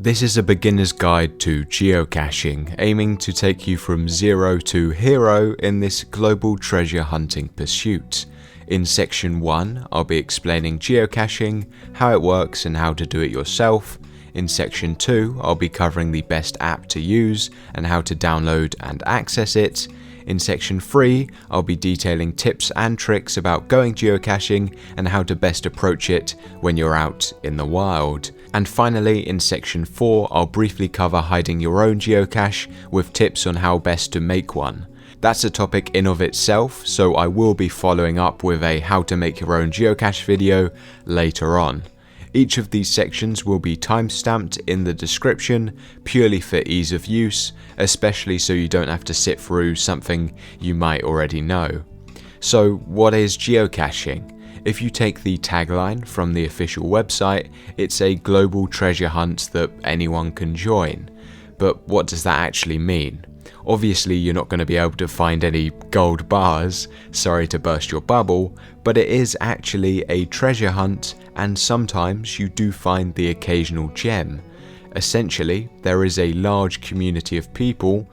This is a beginner's guide to geocaching, aiming to take you from zero to hero in this global treasure hunting pursuit. In section 1, I'll be explaining geocaching, how it works and how to do it yourself. In section 2, I'll be covering the best app to use and how to download and access it. In section 3, I'll be detailing tips and tricks about going geocaching and how to best approach it when you're out in the wild. And finally, in section 4, I'll briefly cover hiding your own geocache with tips on how best to make one. That's a topic in of itself, so I will be following up with a how to make your own geocache video later on. Each of these sections will be timestamped in the description purely for ease of use, especially so you don't have to sit through something you might already know. So what is geocaching? If you take the tagline from the official website, it's a global treasure hunt that anyone can join. But what does that actually mean? Obviously you're not going to be able to find any gold bars, sorry to burst your bubble, but it is actually a treasure hunt and sometimes you do find the occasional gem. Essentially, there is a large community of people,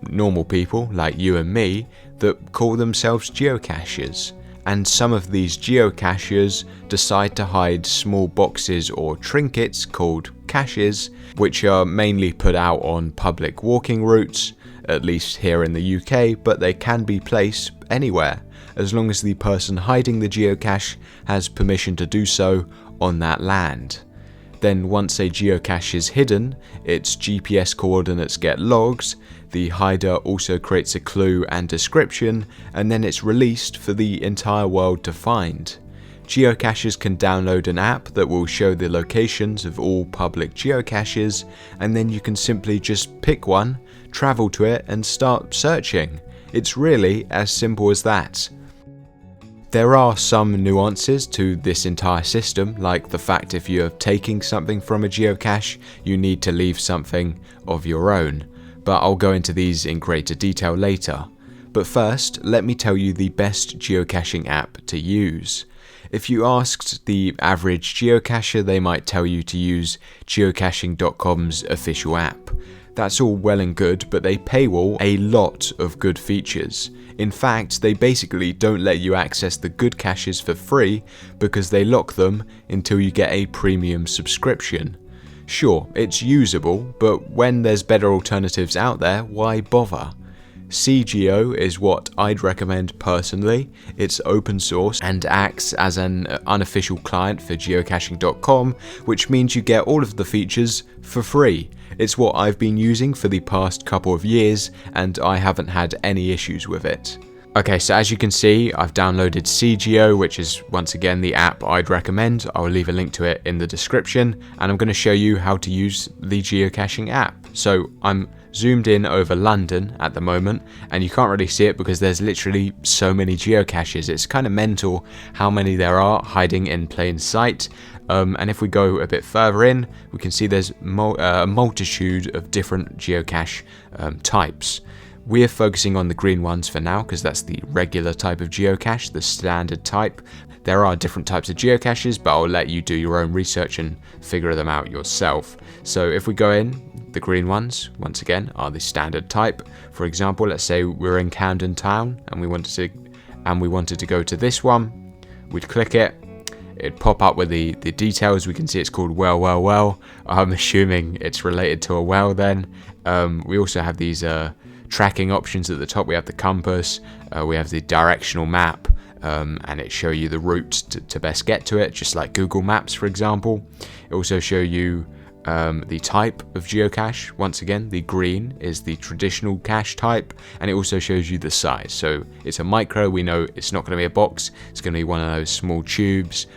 normal people like you and me, that call themselves geocachers. And some of these geocachers decide to hide small boxes or trinkets called caches, which are mainly put out on public walking routes, at least here in the UK, but they can be placed anywhere, as long as the person hiding the geocache has permission to do so on that land. Then once a geocache is hidden, its GPS coordinates get logged, the hider also creates a clue and description, and then it's released for the entire world to find. Geocachers can download an app that will show the locations of all public geocaches, and then you can simply just pick one, travel to it and start searching. It's really as simple as that. There are some nuances to this entire system, like the fact if you're taking something from a geocache, you need to leave something of your own, but I'll go into these in greater detail later. But first, let me tell you the best geocaching app to use. If you asked the average geocacher, they might tell you to use geocaching.com's official app. That's all well and good, but they paywall a lot of good features. In fact, they basically don't let you access the good caches for free because they lock them until you get a premium subscription. Sure, it's usable, but when there's better alternatives out there, why bother? CGO is what I'd recommend personally. It's open source and acts as an unofficial client for geocaching.com, which means you get all of the features for free. It's what I've been using for the past couple of years and I haven't had any issues with it. Okay, so as you can see, I've downloaded CGO, which is once again the app I'd recommend. I'll leave a link to it in the description, and I'm going to show you how to use the geocaching app. So I'm zoomed in over London at the moment, and you can't really see it because there's literally so many geocaches. It's kind of mental how many there are hiding in plain sight. And if we go a bit further in, we can see there's a multitude of different geocache types. We're focusing on the green ones for now because that's the regular type of geocache, the standard type. There are different types of geocaches, but I'll let you do your own research and figure them out yourself. So if we go in, the green ones, once again, are the standard type. For example, let's say we're in Camden Town and we wanted to go to this one. We'd click it. It'd pop up with the details. We can see it's called well. I'm assuming it's related to a well then. We also have these tracking options at the top. We have the compass, we have the directional map, and it shows you the route to best get to it, just like Google Maps, for example. It also shows you the type of geocache. Once again, the green is the traditional cache type, and it also shows you the size. So it's a micro. We know it's not going to be a box. It's going to be one of those small tubes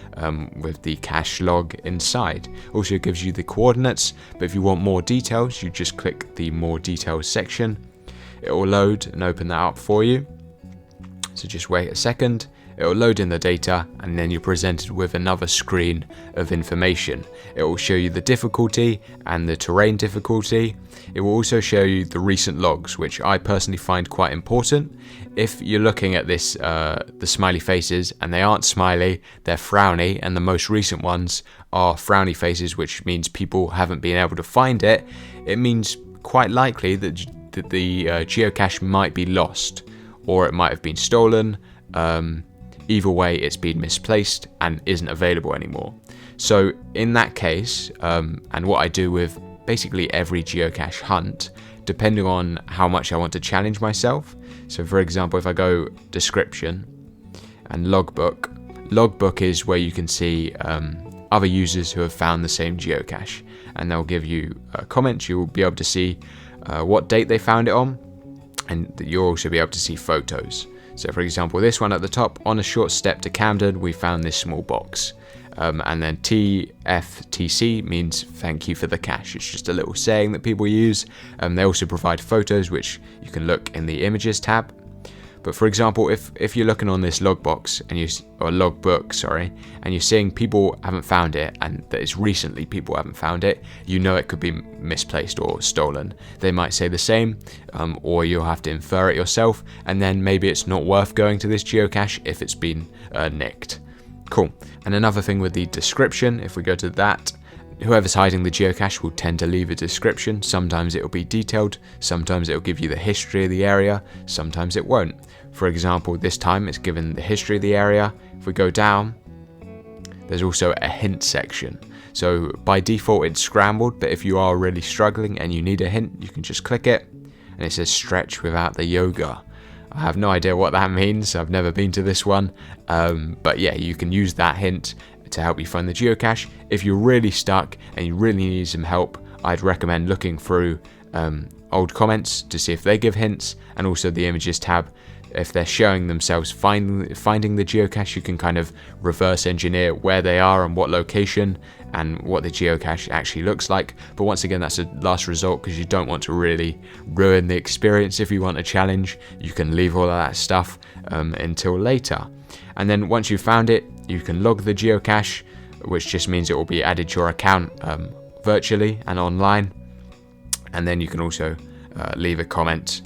with the cache log inside. Also gives you the coordinates, but if you want more details, you just click the more details section. It will load and open that up for you. So just wait a second. It will load in the data, and then you're presented with another screen of information. It will show you the difficulty and the terrain difficulty. It will also show you the recent logs, which I personally find quite important. If you're looking at this, the smiley faces, and they aren't smiley, they're frowny, and the most recent ones are frowny faces, which means people haven't been able to find it. It means quite likely that the geocache might be lost, or it might have been stolen. Either way, it's been misplaced and isn't available anymore. So in that case, and what I do with basically every geocache hunt, depending on how much I want to challenge myself. So for example, if I go description and logbook is where you can see other users who have found the same geocache, and they'll give you comments. You'll be able to see what date they found it on, and you'll also be able to see photos. So for example, this one at the top, on a short step to Camden, we found this small box. And then TFTC means thank you for the cache. It's just a little saying that people use. They also provide photos, which you can look in the images tab. But for example, if you're looking on this logbook, and you're seeing people haven't found it, and that it's recently people haven't found it, you know it could be misplaced or stolen. They might say the same, or you'll have to infer it yourself, and then maybe it's not worth going to this geocache if it's been nicked. Cool. And another thing with the description, if we go to that, whoever's hiding the geocache will tend to leave a description. Sometimes it will be detailed, sometimes it will give you the history of the area, sometimes it won't. For example, this time it's given the history of the area. If we go down, there's also a hint section. So by default it's scrambled, but if you are really struggling and you need a hint, you can just click it, and it says stretch without the yoga. I have no idea what that means. I've never been to this one, but yeah, you can use that hint to help you find the geocache. If you're really stuck and you really need some help, I'd recommend looking through old comments to see if they give hints, and also the images tab. If they're showing themselves finding the geocache, you can kind of reverse engineer where they are and what location and what the geocache actually looks like. But once again, that's a last resort, because you don't want to really ruin the experience. If you want a challenge, you can leave all of that stuff until later. And then once you've found it, you can log the geocache, which just means it will be added to your account virtually and online. And then you can also leave a comment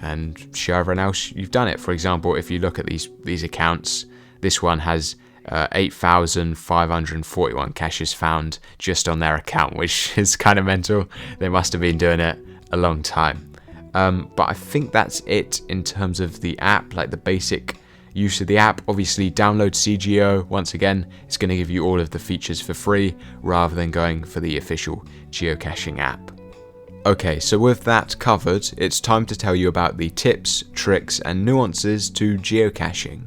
and show everyone else you've done it. For example, if you look at these accounts, this one has 8,541 caches found just on their account, which is kind of mental. They must have been doing it a long time. But I think that's it in terms of the app, like the basic use of the app. Obviously, download CGO. Once again, it's going to give you all of the features for free rather than going for the official geocaching app. Okay, so with that covered, it's time to tell you about the tips, tricks, and nuances to geocaching.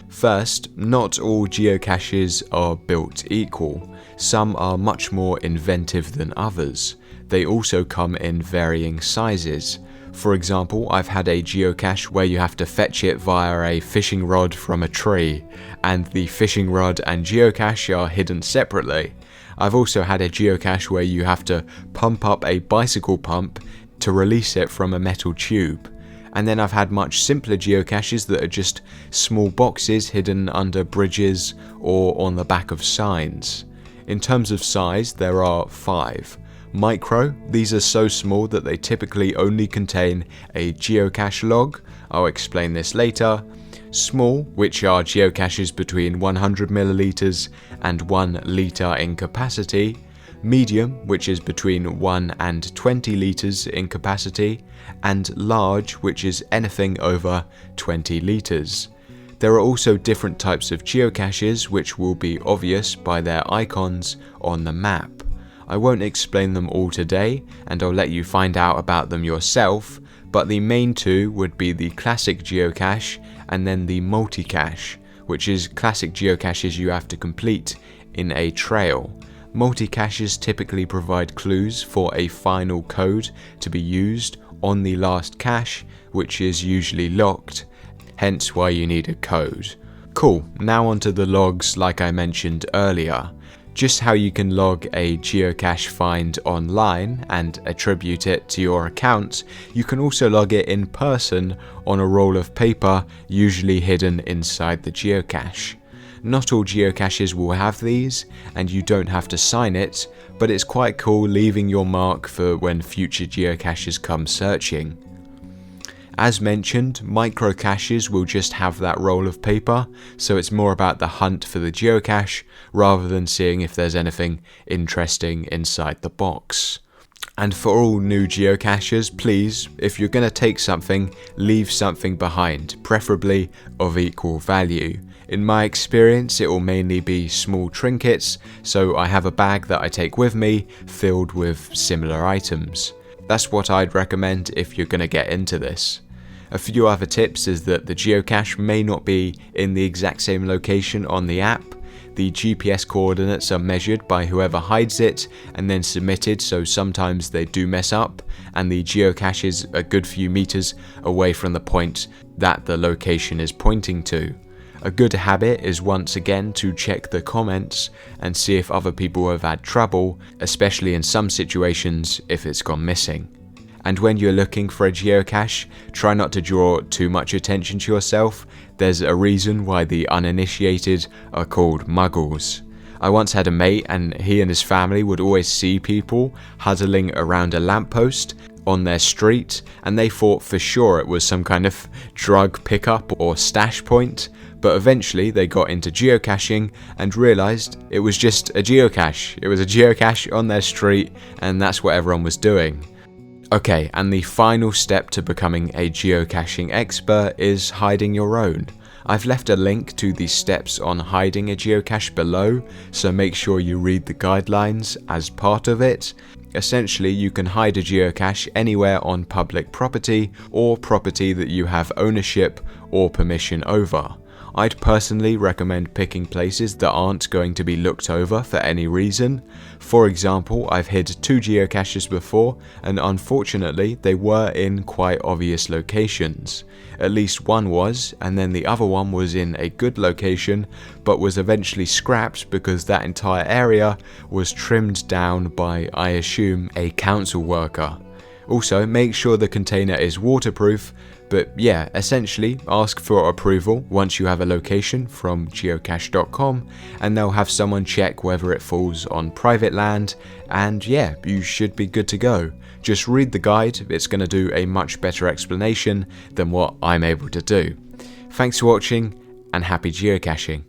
First, not all geocaches are built equal. Some are much more inventive than others. They also come in varying sizes. For example, I've had a geocache where you have to fetch it via a fishing rod from a tree, and the fishing rod and geocache are hidden separately. I've also had a geocache where you have to pump up a bicycle pump to release it from a metal tube. And then I've had much simpler geocaches that are just small boxes hidden under bridges or on the back of signs. In terms of size, there are 5. Micro, these are so small that they typically only contain a geocache log. I'll explain this later. Small, which are geocaches between 100 milliliters and 1 liter in capacity. Medium, which is between 1 and 20 liters in capacity. And large, which is anything over 20 liters. There are also different types of geocaches, which will be obvious by their icons on the map. I won't explain them all today, and I'll let you find out about them yourself, but the main two would be the classic geocache and then the multi-cache, which is classic geocaches you have to complete in a trail. Multi-caches typically provide clues for a final code to be used on the last cache, which is usually locked, hence why you need a code. Cool, now onto the logs like I mentioned earlier. Just how you can log a geocache find online and attribute it to your account, you can also log it in person on a roll of paper, usually hidden inside the geocache. Not all geocaches will have these, and you don't have to sign it, but it's quite cool leaving your mark for when future geocaches come searching. As mentioned, microcaches will just have that roll of paper, so it's more about the hunt for the geocache rather than seeing if there's anything interesting inside the box. And for all new geocachers, please, if you're going to take something, leave something behind, preferably of equal value. In my experience, it will mainly be small trinkets, so I have a bag that I take with me filled with similar items. That's what I'd recommend if you're going to get into this. A few other tips is that the geocache may not be in the exact same location on the app. The GPS coordinates are measured by whoever hides it and then submitted, so sometimes they do mess up, and the geocache is a good few meters away from the point that the location is pointing to. A good habit is once again to check the comments and see if other people have had trouble, especially in some situations if it's gone missing. And when you're looking for a geocache, try not to draw too much attention to yourself. There's a reason why the uninitiated are called muggles. I once had a mate and he and his family would always see people huddling around a lamppost on their street, and they thought for sure it was some kind of drug pickup or stash point, but eventually they got into geocaching and realised it was just a geocache. It was a geocache on their street, and that's what everyone was doing. Okay, and the final step to becoming a geocaching expert is hiding your own. I've left a link to the steps on hiding a geocache below, so make sure you read the guidelines as part of it. Essentially, you can hide a geocache anywhere on public property or property that you have ownership or permission over. I'd personally recommend picking places that aren't going to be looked over for any reason. For example, I've hid 2 geocaches before, and unfortunately they were in quite obvious locations. At least one was, and then the other one was in a good location, but was eventually scrapped because that entire area was trimmed down by, I assume, a council worker. Also, make sure the container is waterproof, but yeah, essentially ask for approval once you have a location from geocache.com, and they'll have someone check whether it falls on private land, and yeah, you should be good to go. Just read the guide, it's going to do a much better explanation than what I'm able to do. Thanks for watching, and happy geocaching.